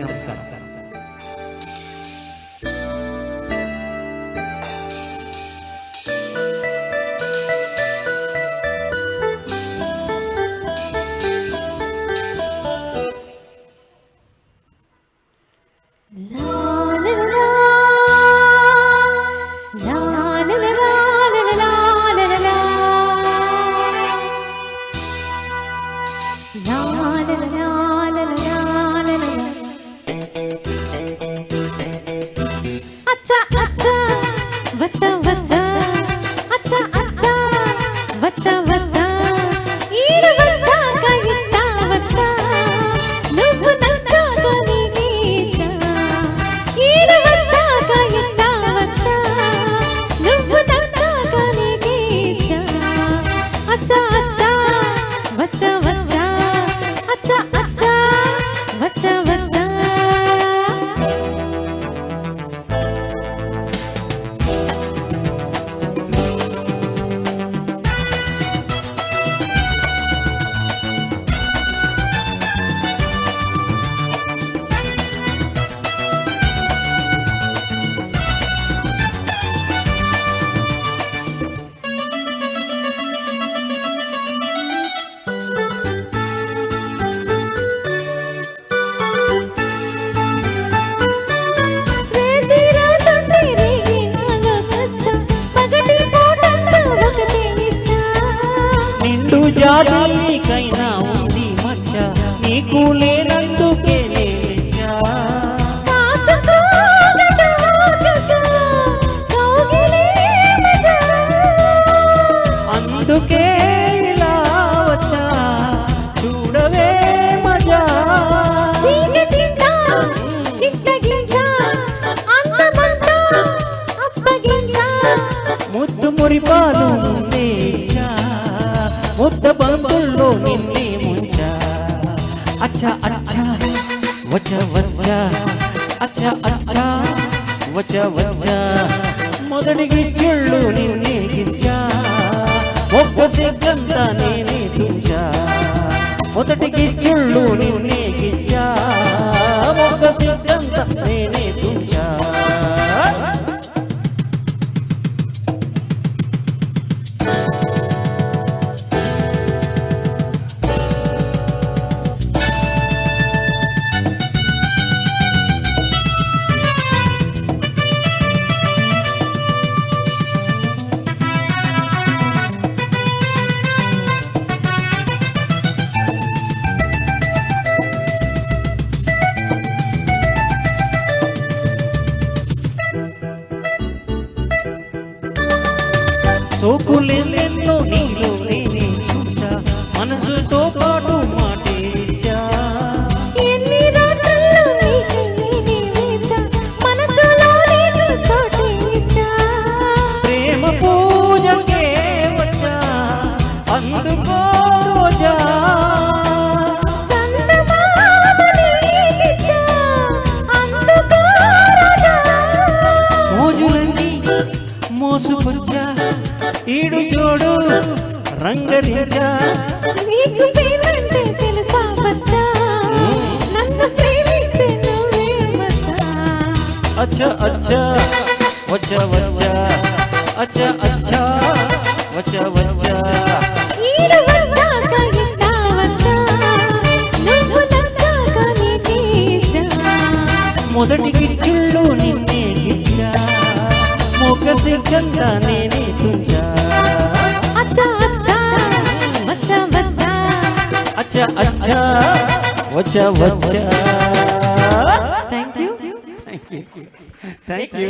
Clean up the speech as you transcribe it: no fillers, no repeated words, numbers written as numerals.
నమస్కారం. నీకైనా ఉంది మచ్చ, నీకు లేనందుకే అందుకే ఇలా వచ్చా, చూడవే మజా. ముద్దు మురిపాలు ముద్ద బంతుల్లో నిన్నే ముంచా. అచ్చా అచ్చా వచ్చ వచ్చ, అచ్చా అచ్చా వచ్చ వచ్చ, మొదటి గిచ్చుళ్ళు నిన్నే గిచ్చా, ఒక్క సిగ్గంతా నేనే తుంచా. మొదటి గిచ్చుళ్ళు నిన్నే గిచ్చా, ఒక్క సిగ్గంతా నేనే తుంచా. సోకులెన్నెన్నో నీలో నేనే చూచా, మనసుతో పాటు మాటేచా. ఎన్ని రాత్రులు నీకే వేచా, మనసులో నీకు చోటేచా. ప్రేమ పూజకే వచ్చా, అందుకో రోజా. చందమామని గిచ్చా, అందుకో రోజా. మోజులన్నీ మోసుకొచ్చా, ఈడు జోడు రంగరించా. నీకు ప్రేమంటే తెలుసా బచ్చా, నన్ను ప్రేమిస్తే నువ్వే బచ్చా. అచ్చా అచ్చా వచ్చ వచ్చ, అచ్చా అచ్చా వచ్చ వచ్చ, ఈడు వచ్చాక ఇట్టా వచ్చా, నువ్వు నచ్చాక నీకేచా. మొదటి గిచ్చుళ్ళు నిన్నే గిచ్చా, మొక్క సిగ్గంతా నేనే తుంచా. అచ్చా అచ్చా వచ్చా వచ్చా, అచ్చా అచ్చా వచ్చ వచ్చ. Thank you. Thank you.